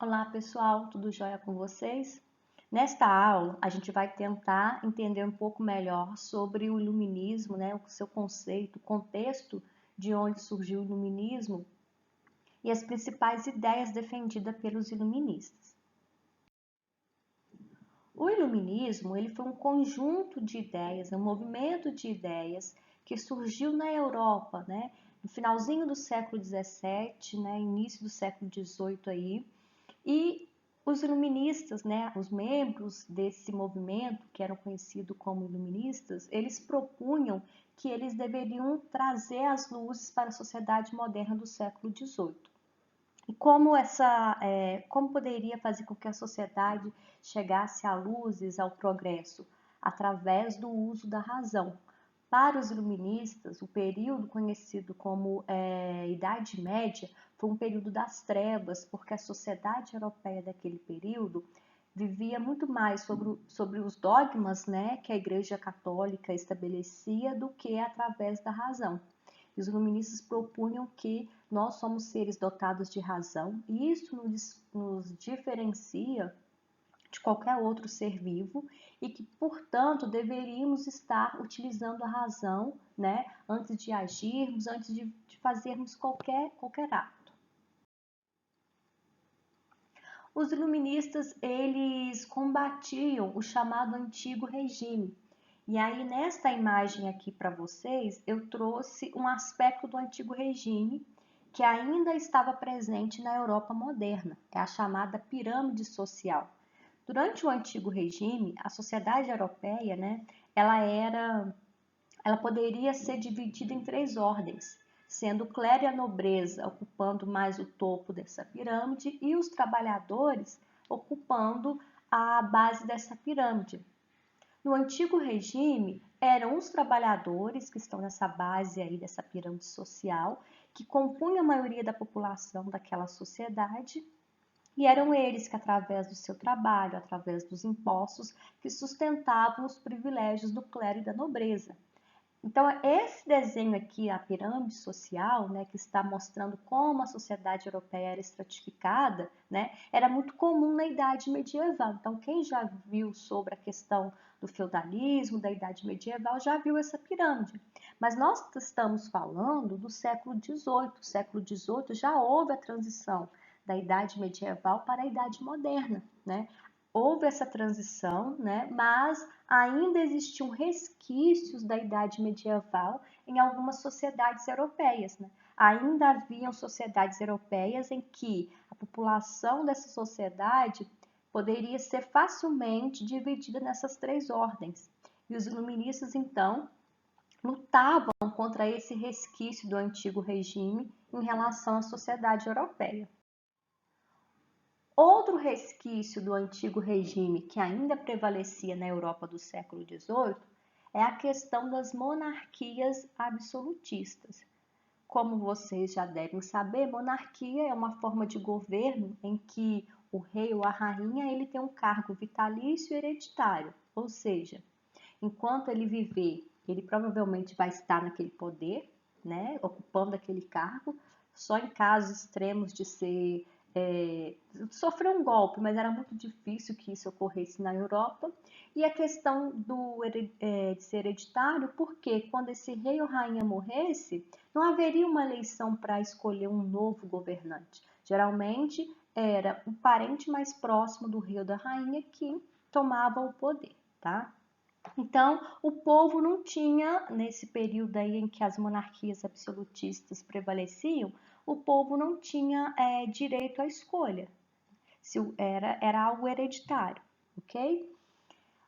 Olá pessoal, tudo jóia com vocês? Nesta aula a gente vai tentar entender um pouco melhor sobre o iluminismo, né, o seu conceito, o contexto de onde surgiu o iluminismo e as principais ideias defendidas pelos iluministas. O iluminismo ele foi um conjunto de ideias, um movimento de ideias que surgiu na Europa, né, no finalzinho do século XVII, né, início do século XVIII aí. E os iluministas, né, os membros desse movimento, que eram conhecidos como iluministas, eles propunham que eles deveriam trazer as luzes para a sociedade moderna do século XVIII. E como poderia fazer com que a sociedade chegasse a luzes, ao progresso? Através do uso da razão. Para os iluministas, o período conhecido como Idade Média foi um período das trevas, porque a sociedade europeia daquele período vivia muito mais sobre os dogmas, né, que a Igreja Católica estabelecia do que através da razão. Os iluministas propunham que nós somos seres dotados de razão e isso nos diferencia de qualquer outro ser vivo e que, portanto, deveríamos estar utilizando a razão, né, antes de agirmos, antes de fazermos qualquer ato. Os iluministas, eles combatiam o chamado antigo regime. E aí, nesta imagem aqui para vocês, eu trouxe um aspecto do antigo regime que ainda estava presente na Europa moderna, é a chamada pirâmide social. Durante o antigo regime, a sociedade europeia, né, ela poderia ser dividida em três ordens, sendo o clero e a nobreza ocupando mais o topo dessa pirâmide e os trabalhadores ocupando a base dessa pirâmide. No antigo regime, eram os trabalhadores que estão nessa base aí dessa pirâmide social, que compunham a maioria da população daquela sociedade, e eram eles que, através do seu trabalho, através dos impostos, que sustentavam os privilégios do clero e da nobreza. Então, esse desenho aqui, a pirâmide social, né, que está mostrando como a sociedade europeia era estratificada, né, era muito comum na Idade Medieval. Então, quem já viu sobre a questão do feudalismo, da Idade Medieval, já viu essa pirâmide. Mas nós estamos falando do século XVIII. O século XVIII já houve a transição da Idade Medieval para a Idade Moderna, né? Houve essa transição, né? Mas ainda existiam resquícios da Idade Medieval em algumas sociedades europeias, né? Ainda haviam sociedades europeias em que a população dessa sociedade poderia ser facilmente dividida nessas três ordens. E os iluministas, então, lutavam contra esse resquício do antigo regime em relação à sociedade europeia. Outro resquício do antigo regime que ainda prevalecia na Europa do século XVIII é a questão das monarquias absolutistas. Como vocês já devem saber, monarquia é uma forma de governo em que o rei ou a rainha ele tem um cargo vitalício e hereditário, ou seja, enquanto ele viver, ele provavelmente vai estar naquele poder, né, ocupando aquele cargo, só em casos extremos de sofrer um golpe, mas era muito difícil que isso ocorresse na Europa. E a questão de ser hereditário, porque quando esse rei ou rainha morresse, não haveria uma eleição para escolher um novo governante. Geralmente era um parente mais próximo do rei ou da rainha que tomava o poder, tá? Então, o povo não tinha, nesse período aí em que as monarquias absolutistas prevaleciam, o povo não tinha direito à escolha. Era algo hereditário, ok?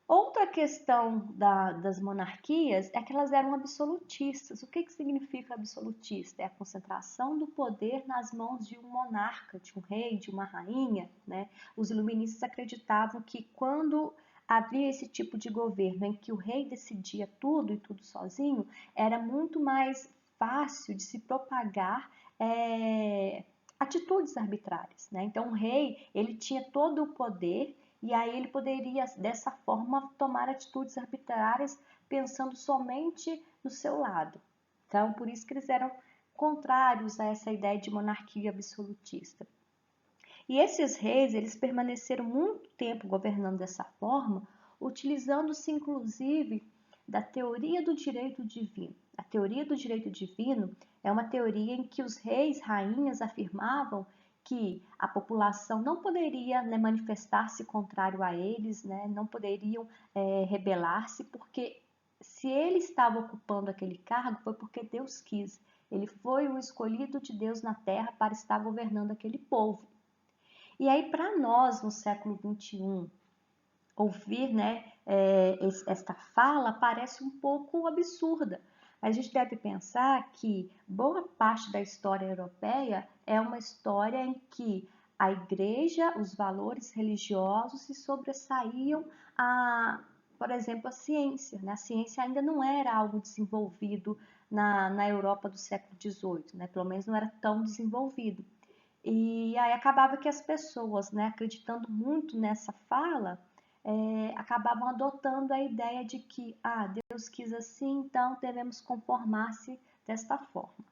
Outra questão das monarquias é que elas eram absolutistas. O que significa absolutista? É a concentração do poder nas mãos de um monarca, de um rei, de uma rainha, né? Os iluministas acreditavam que quando havia esse tipo de governo em que o rei decidia tudo e tudo sozinho, era muito mais fácil de se propagar atitudes arbitrárias, né? Então, o rei ele tinha todo o poder e aí ele poderia, dessa forma, tomar atitudes arbitrárias pensando somente no seu lado. Então, por isso que eles eram contrários a essa ideia de monarquia absolutista. E esses reis, eles permaneceram muito tempo governando dessa forma, utilizando-se inclusive da teoria do direito divino. A teoria do direito divino é uma teoria em que os reis, rainhas afirmavam que a população não poderia, né, manifestar-se contrário a eles, né, não poderiam rebelar-se, porque se ele estava ocupando aquele cargo foi porque Deus quis. Ele foi o escolhido de Deus na terra para estar governando aquele povo. E aí, para nós, no século XXI, ouvir, né, esta fala parece um pouco absurda. A gente deve pensar que boa parte da história europeia é uma história em que a igreja, os valores religiosos se sobressaíam a, por exemplo, a ciência. Né? A ciência ainda não era algo desenvolvido na Europa do século XVIII, né? Pelo menos não era tão desenvolvido. E aí acabava que as pessoas, né, acreditando muito nessa fala, acabavam adotando a ideia de que, Deus quis assim, então devemos conformar-se desta forma.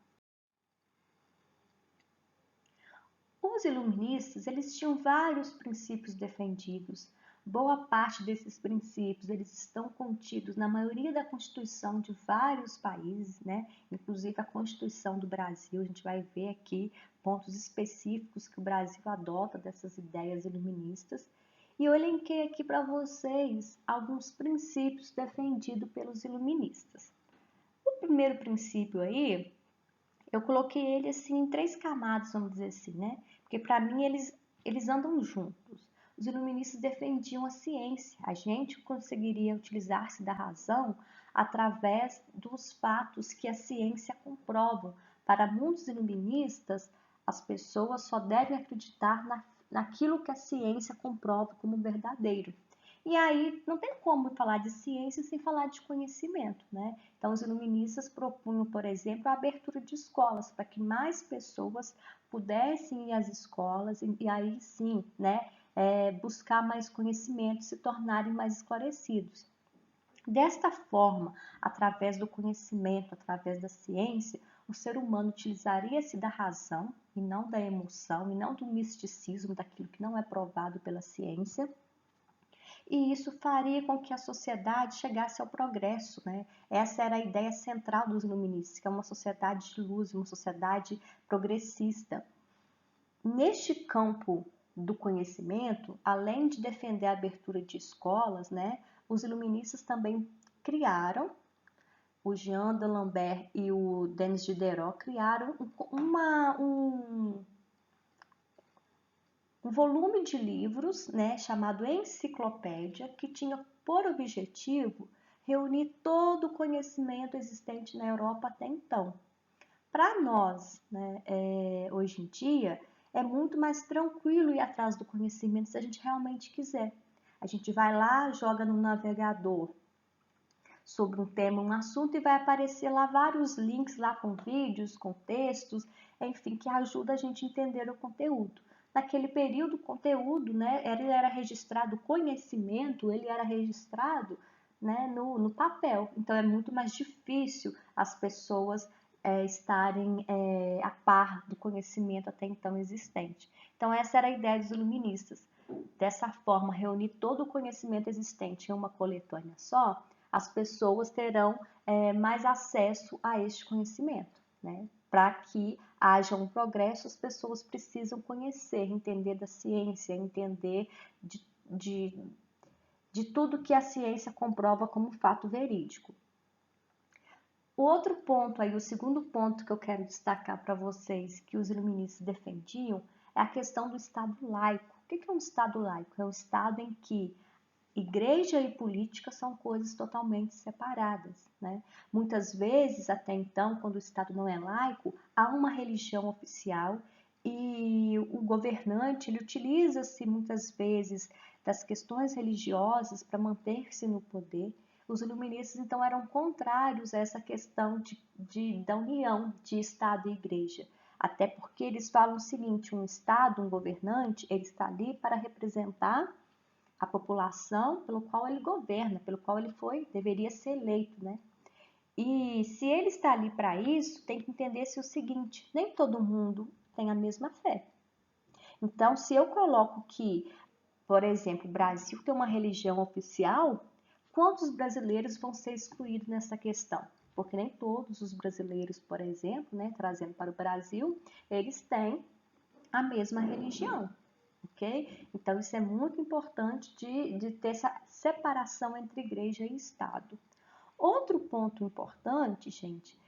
Os iluministas, eles tinham vários princípios defendidos. Boa parte desses princípios, eles estão contidos na maioria da Constituição de vários países, né? Inclusive a Constituição do Brasil. A gente vai ver aqui pontos específicos que o Brasil adota dessas ideias iluministas. E eu elenquei aqui para vocês alguns princípios defendidos pelos iluministas. O primeiro princípio aí, eu coloquei ele assim em 3 camadas, vamos dizer assim, né? Porque para mim eles andam juntos. Os iluministas defendiam a ciência. A gente conseguiria utilizar-se da razão através dos fatos que a ciência comprova. Para muitos iluministas, as pessoas só devem acreditar naquilo que a ciência comprova como verdadeiro. E aí não tem como falar de ciência sem falar de conhecimento, né? Então os iluministas propunham, por exemplo, a abertura de escolas para que mais pessoas pudessem ir às escolas e aí sim, né, buscar mais conhecimento, se tornarem mais esclarecidos. Desta forma, através do conhecimento, através da ciência, o ser humano utilizaria-se da razão e não da emoção e não do misticismo, daquilo que não é provado pela ciência. E isso faria com que a sociedade chegasse ao progresso, né? Essa era a ideia central dos iluministas, que é uma sociedade de luz, uma sociedade progressista. Neste campo do conhecimento, além de defender a abertura de escolas, né, os iluministas também criaram, o Jean d'Alembert e o Denis Diderot criaram um volume de livros, né, chamado Enciclopédia, que tinha por objetivo reunir todo o conhecimento existente na Europa até então. Para nós, né, hoje em dia, é muito mais tranquilo ir atrás do conhecimento se a gente realmente quiser. A gente vai lá, joga no navegador sobre um tema, um assunto, e vai aparecer lá vários links lá com vídeos, com textos, enfim, que ajuda a gente a entender o conteúdo. Naquele período, o conteúdo, né, ele era registrado, o conhecimento, ele era registrado, né, no papel. Então, é muito mais difícil as pessoas estarem a par do conhecimento até então existente. Então, essa era a ideia dos iluministas. Dessa forma, reunir todo o conhecimento existente em uma coletânea só, as pessoas terão mais acesso a este conhecimento, né? Para que haja um progresso, as pessoas precisam conhecer, entender da ciência, entender de tudo que a ciência comprova como fato verídico. O outro ponto aí, o segundo ponto que eu quero destacar para vocês que os iluministas defendiam é a questão do Estado laico. O que é um Estado laico? É um Estado em que igreja e política são coisas totalmente separadas, né? Muitas vezes, até então, quando o Estado não é laico, há uma religião oficial e o governante ele utiliza-se muitas vezes das questões religiosas para manter-se no poder. Os iluministas, então, eram contrários a essa questão da união de Estado e igreja. Até porque eles falam o seguinte, um Estado, um governante, ele está ali para representar a população pelo qual ele governa, pelo qual ele deveria ser eleito, né? E se ele está ali para isso, tem que entender-se o seguinte, nem todo mundo tem a mesma fé. Então, se eu coloco que, por exemplo, o Brasil tem uma religião oficial, quantos brasileiros vão ser excluídos nessa questão? Porque nem todos os brasileiros, por exemplo, né, trazendo para o Brasil, eles têm a mesma religião, ok? Então, isso é muito importante de ter essa separação entre igreja e Estado. Outro ponto importante, gente,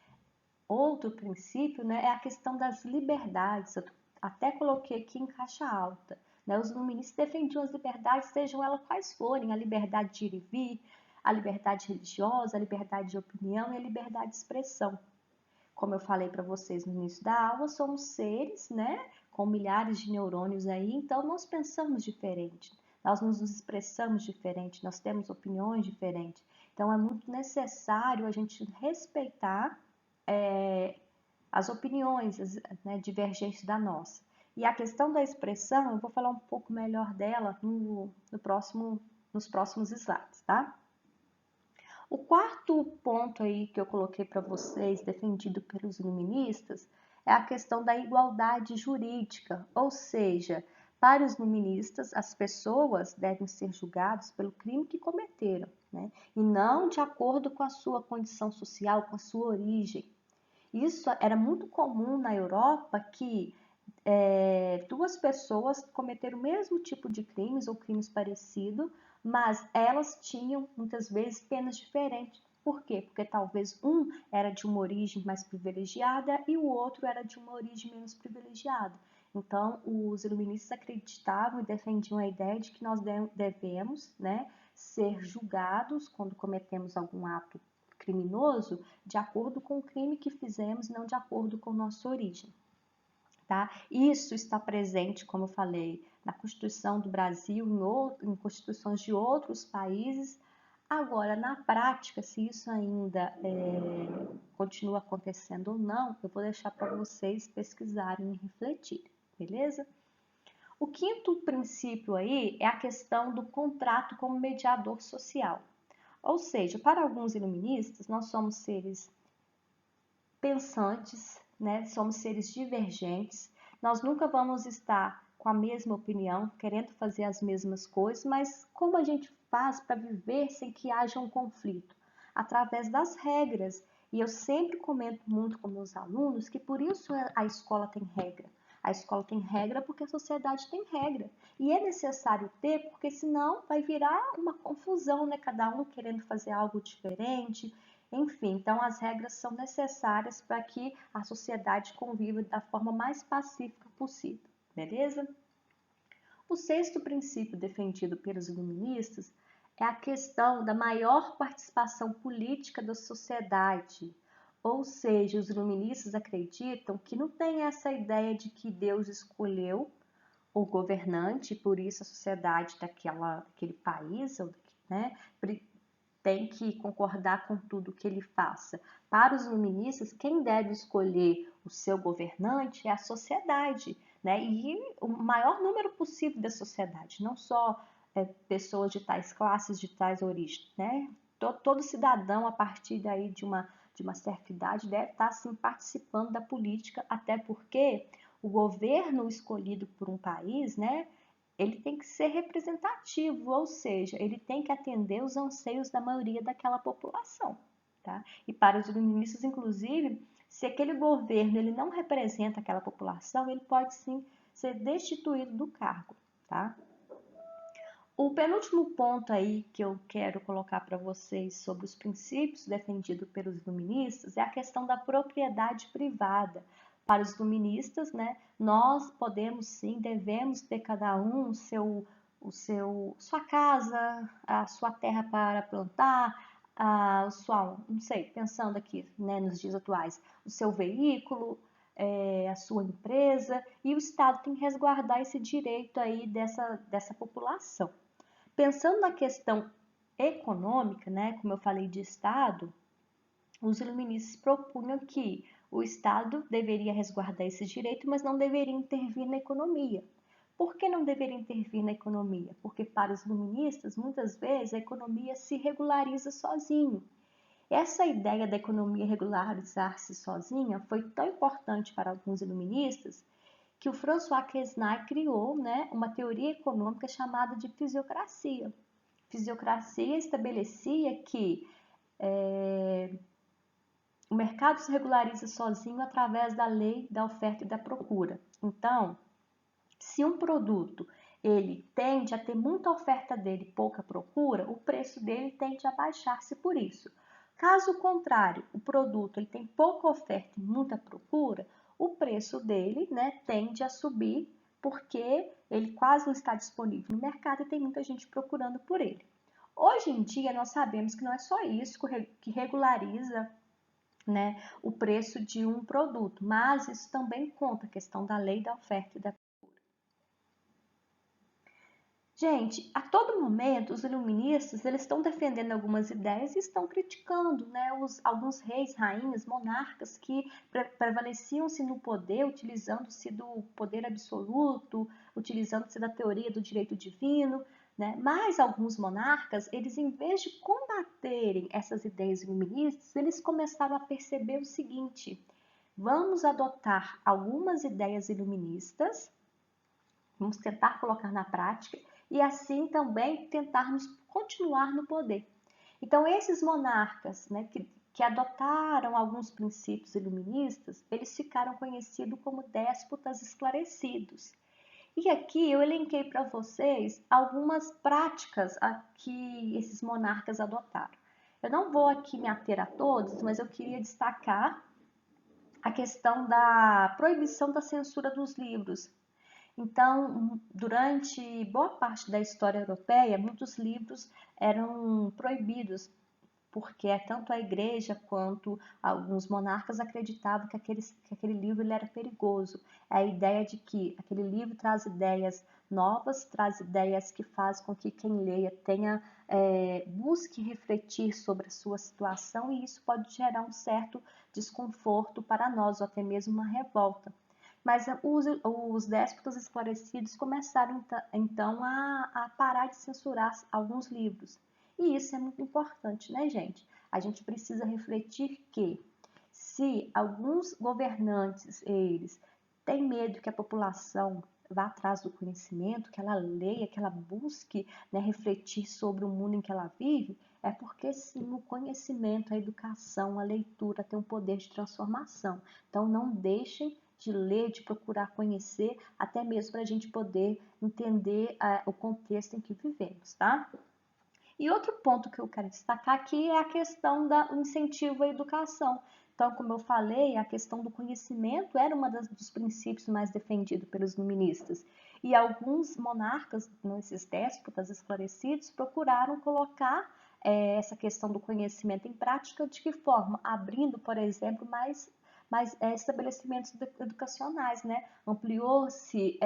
outro princípio, né, é a questão das liberdades. Eu até coloquei aqui em caixa alta. Né? Os iluministas defendiam as liberdades, sejam elas quais forem, a liberdade de ir e vir, a liberdade religiosa, a liberdade de opinião e a liberdade de expressão. Como eu falei para vocês no início da aula, somos seres, né, com milhares de neurônios aí, então nós pensamos diferente, nós nos expressamos diferente, nós temos opiniões diferentes. Então é muito necessário a gente respeitar as opiniões, né, divergentes da nossa. E a questão da expressão, eu vou falar um pouco melhor dela nos próximos slides, tá? O quarto ponto aí que eu coloquei para vocês, defendido pelos iluministas, é a questão da igualdade jurídica, ou seja, para os iluministas, as pessoas devem ser julgadas pelo crime que cometeram, né? E não de acordo com a sua condição social, com a sua origem. Isso era muito comum na Europa que duas pessoas cometeram o mesmo tipo de crimes ou crimes parecidos, mas elas tinham muitas vezes penas diferentes. Por quê? Porque talvez um era de uma origem mais privilegiada e o outro era de uma origem menos privilegiada. Então, os iluministas acreditavam e defendiam a ideia de que nós devemos, né, ser julgados quando cometemos algum ato criminoso de acordo com o crime que fizemos, não de acordo com nossa origem. Tá? Isso está presente, como eu falei, na Constituição do Brasil, em constituições de outros países. Agora, na prática, se isso ainda continua acontecendo ou não, eu vou deixar para vocês pesquisarem e refletirem, beleza? O quinto princípio aí é a questão do contrato como mediador social. Ou seja, para alguns iluministas, nós somos seres pensantes, né? Somos seres divergentes. Nós nunca vamos estar com a mesma opinião, querendo fazer as mesmas coisas, mas como a gente faz para viver sem que haja um conflito? Através das regras. E eu sempre comento muito com meus alunos que por isso a escola tem regra. A escola tem regra porque a sociedade tem regra. E é necessário ter, porque senão vai virar uma confusão, né? Cada um querendo fazer algo diferente. Enfim, então as regras são necessárias para que a sociedade conviva da forma mais pacífica possível, beleza? O sexto princípio defendido pelos iluministas é a questão da maior participação política da sociedade. Ou seja, os iluministas acreditam que não tem essa ideia de que Deus escolheu o governante, por isso a sociedade daquele país, né, tem que concordar com tudo que ele faça. Para os iluministas, quem deve escolher o seu governante é a sociedade, né? E o maior número possível da sociedade, não só pessoas de tais classes, de tais origens, né? Todo cidadão, a partir daí de uma certa idade, deve estar sim, participando da política, até porque o governo escolhido por um país, né, ele tem que ser representativo, ou seja, ele tem que atender os anseios da maioria daquela população, tá? E para os iluministas, inclusive, se aquele governo ele não representa aquela população, ele pode sim ser destituído do cargo, tá? O penúltimo ponto aí que eu quero colocar para vocês sobre os princípios defendidos pelos iluministas é a questão da propriedade privada. Para os iluministas, né, nós podemos sim, devemos ter cada um sua casa, a sua terra para plantar, não sei, pensando aqui, né, nos dias atuais, o seu veículo, a sua empresa, e o Estado tem que resguardar esse direito aí dessa população. Pensando na questão econômica, né, como eu falei de Estado, os iluministas propunham que o Estado deveria resguardar esse direito, mas não deveria intervir na economia. Por que não deveria intervir na economia? Porque para os iluministas, muitas vezes, a economia se regulariza sozinho. Essa ideia da economia regularizar-se sozinha foi tão importante para alguns iluministas que o François Quesnay criou, né, uma teoria econômica chamada de fisiocracia. Fisiocracia estabelecia que o mercado se regulariza sozinho através da lei da oferta e da procura. Então, se um produto ele tende a ter muita oferta dele e pouca procura, o preço dele tende a baixar-se por isso. Caso contrário, o produto ele tem pouca oferta e muita procura, o preço dele, né, tende a subir porque ele quase não está disponível no mercado e tem muita gente procurando por ele. Hoje em dia, nós sabemos que não é só isso que regulariza, né, o preço de um produto, mas isso também conta a questão da lei da oferta e da procura. Gente, a todo momento os iluministas eles estão defendendo algumas ideias e estão criticando, né, alguns reis, rainhas, monarcas que prevaleciam-se no poder, utilizando-se do poder absoluto, utilizando-se da teoria do direito divino, né? Mas alguns monarcas, eles em vez de combaterem essas ideias iluministas, eles começaram a perceber o seguinte: vamos adotar algumas ideias iluministas, vamos tentar colocar na prática e assim também tentarmos continuar no poder. Então, esses monarcas, né, que adotaram alguns princípios iluministas, eles ficaram conhecidos como déspotas esclarecidos. E aqui eu elenquei para vocês algumas práticas que esses monarcas adotaram. Eu não vou aqui me ater a todos, mas eu queria destacar a questão da proibição da censura dos livros. Então, durante boa parte da história europeia, muitos livros eram proibidos, porque tanto a igreja quanto alguns monarcas acreditavam que aquele livro ele era perigoso. É a ideia de que aquele livro traz ideias novas, traz ideias que fazem com que quem leia busque refletir sobre a sua situação e isso pode gerar um certo desconforto para nós, ou até mesmo uma revolta. Mas os déspotas esclarecidos começaram então a parar de censurar alguns livros. E isso é muito importante, né, gente? A gente precisa refletir que se alguns governantes, eles têm medo que a população vá atrás do conhecimento, que ela leia, que ela busque, né, refletir sobre o mundo em que ela vive, é porque sim, o conhecimento, a educação, a leitura tem um poder de transformação. Então não deixem de ler, de procurar conhecer, até mesmo para a gente poder entender o contexto em que vivemos, tá? E outro ponto que eu quero destacar aqui é a questão do incentivo à educação. Então, como eu falei, a questão do conhecimento era dos princípios mais defendidos pelos iluministas. E alguns monarcas, esses déspotas esclarecidos, procuraram colocar essa questão do conhecimento em prática de que forma? Abrindo, por exemplo, mais estabelecimentos educacionais, né? Ampliou-se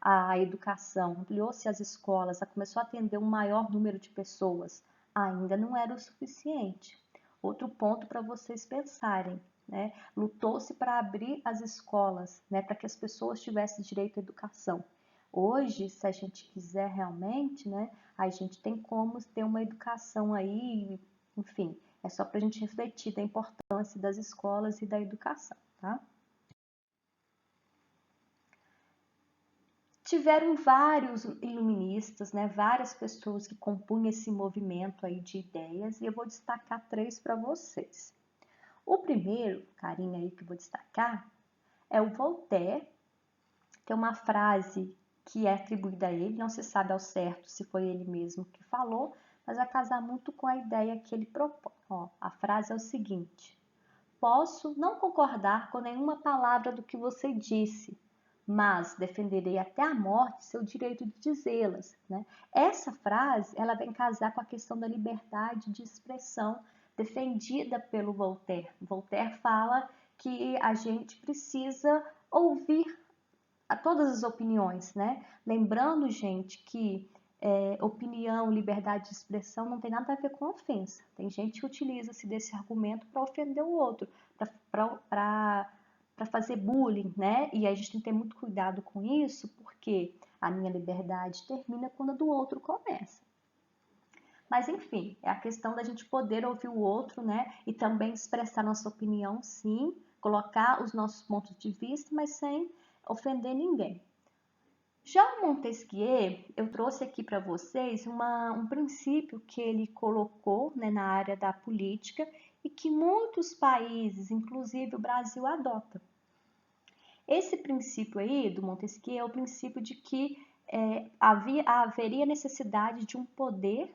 a educação, ampliou-se as escolas, começou a atender um maior número de pessoas. Ainda não era o suficiente. Outro ponto para vocês pensarem, né? Lutou-se para abrir as escolas, né? Para que as pessoas tivessem direito à educação. Hoje, se a gente quiser realmente, né? A gente tem como ter uma educação aí, enfim, é só para a gente refletir da importância das escolas e da educação, tá? Tiveram vários iluministas, né? Várias pessoas que compunham esse movimento aí de ideias e eu vou destacar 3 para vocês. O primeiro, carinha aí que eu vou destacar, é o Voltaire. Tem uma frase que é atribuída a ele, não se sabe ao certo se foi ele mesmo que falou, mas vai casar muito com a ideia que ele propõe. Ó, a frase é o seguinte: posso não concordar com nenhuma palavra do que você disse, mas defenderei até a morte seu direito de dizê-las, né? Essa frase, ela vem casar com a questão da liberdade de expressão defendida pelo Voltaire. Voltaire fala que a gente precisa ouvir a todas as opiniões, né? Lembrando, gente, que opinião, liberdade de expressão não tem nada a ver com ofensa. Tem gente que utiliza-se desse argumento para ofender o outro, para fazer bullying, né? E a gente tem que ter muito cuidado com isso, porque a minha liberdade termina quando a do outro começa. Mas enfim, é a questão da gente poder ouvir o outro, né? E também expressar nossa opinião, sim, colocar os nossos pontos de vista, mas sem ofender ninguém. Já o Montesquieu, eu trouxe aqui para vocês um princípio que ele colocou, né, na área da política e que muitos países, inclusive o Brasil, adota. Esse princípio aí do Montesquieu é o princípio de que haveria necessidade de um poder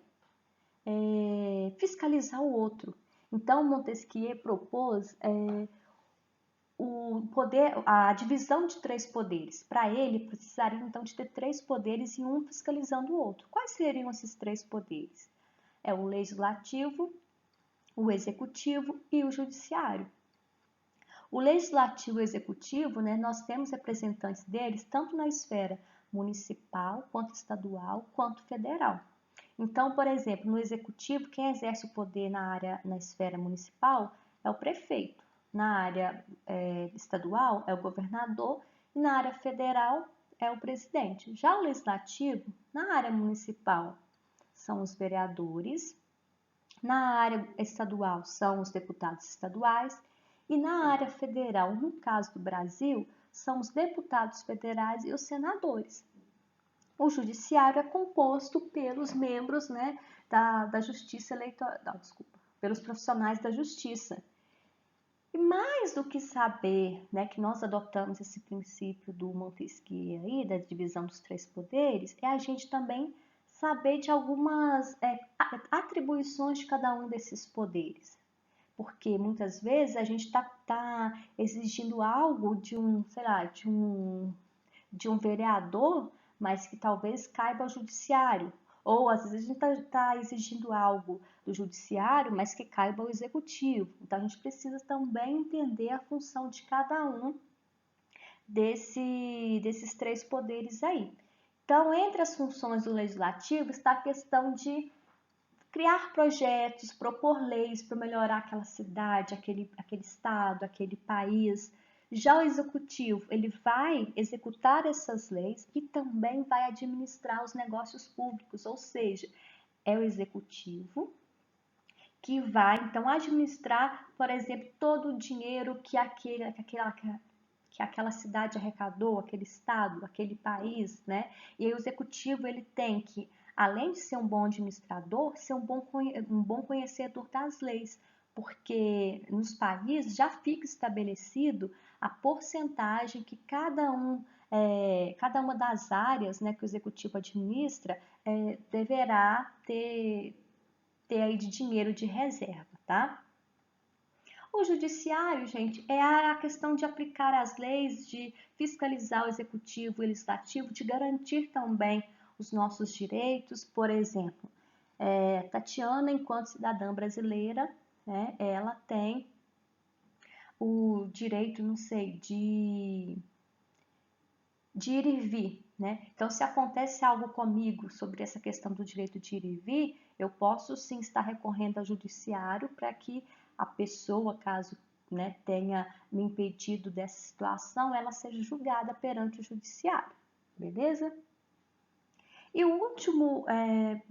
fiscalizar o outro. Então, Montesquieu propôs a divisão de 3 poderes. Para ele, precisaria então de ter 3 poderes e um fiscalizando o outro. Quais seriam esses 3 poderes? É o legislativo, o executivo e o judiciário. O legislativo e o executivo, né, nós temos representantes deles tanto na esfera municipal, quanto estadual, quanto federal. Então, por exemplo, no executivo, quem exerce o poder na esfera municipal é o prefeito. Na área estadual é o governador e na área federal é o presidente. Já o legislativo, na área municipal, são os vereadores, na área estadual são os deputados estaduais e na área federal, no caso do Brasil, são os deputados federais e os senadores. O judiciário é composto pelos membros, né, da justiça eleitoral, pelos profissionais da justiça. E mais do que saber, né, que nós adotamos esse princípio do Montesquieu aí, da divisão dos 3 poderes, é a gente também saber de algumas atribuições de cada um desses poderes. Porque muitas vezes a gente tá exigindo algo de um, sei lá, de um vereador, mas que talvez caiba ao judiciário. Ou às vezes a gente está exigindo algo do judiciário, mas que caiba ao executivo. Então a gente precisa também entender a função de cada um desses 3 poderes aí. Então, entre as funções do legislativo está a questão de criar projetos, propor leis para melhorar aquela cidade, aquele estado, aquele país. Já o executivo, ele vai executar essas leis e também vai administrar os negócios públicos, ou seja, é o executivo que vai então administrar, por exemplo, todo o dinheiro que aquela cidade arrecadou, aquele estado, aquele país, né? E aí o executivo ele tem que, além de ser um bom administrador, ser um bom conhecedor das leis, porque nos países já fica estabelecido a porcentagem que cada uma das áreas, né, que o executivo administra deverá ter aí de dinheiro de reserva, tá? O judiciário, gente, é a questão de aplicar as leis, de fiscalizar o executivo e o legislativo, de garantir também os nossos direitos. Por exemplo, Tatiana, enquanto cidadã brasileira, né, ela tem o direito, não sei, de ir e vir, né? Então, se acontece algo comigo sobre essa questão do direito de ir e vir, eu posso sim estar recorrendo ao judiciário para que a pessoa, caso, né, tenha me impedido dessa situação, ela seja julgada perante o judiciário, beleza? E o último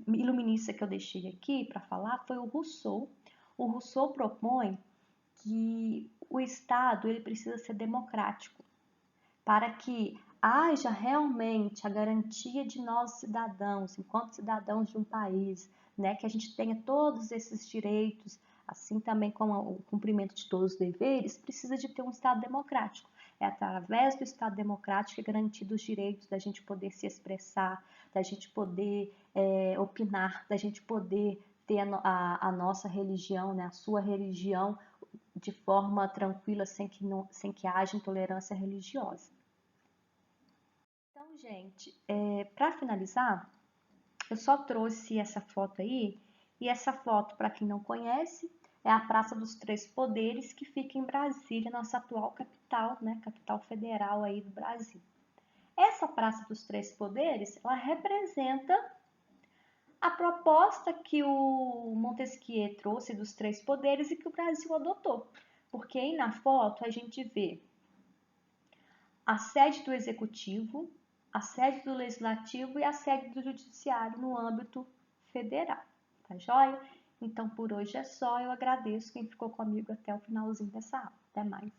iluminista que eu deixei aqui para falar foi o Rousseau. O Rousseau propõe que o Estado ele precisa ser democrático para que haja realmente a garantia de nós cidadãos, enquanto cidadãos de um país, né, que a gente tenha todos esses direitos, assim também como o cumprimento de todos os deveres, precisa de ter um Estado democrático. É através do Estado democrático que é garantido os direitos da gente poder se expressar, da gente poder opinar, da gente poder ter a nossa religião, né, a sua religião, de forma tranquila, sem que haja intolerância religiosa. Então, gente, para finalizar, eu só trouxe essa foto aí, e essa foto, para quem não conhece, é a Praça dos Três Poderes, que fica em Brasília, nossa atual capital, né, capital federal aí do Brasil. Essa Praça dos Três Poderes, ela representa a proposta que o Montesquieu trouxe dos três poderes e que o Brasil adotou. Porque aí na foto a gente vê a sede do Executivo, a sede do Legislativo e a sede do Judiciário no âmbito federal. Tá joia? Então, por hoje é só. Eu agradeço quem ficou comigo até o finalzinho dessa aula. Até mais.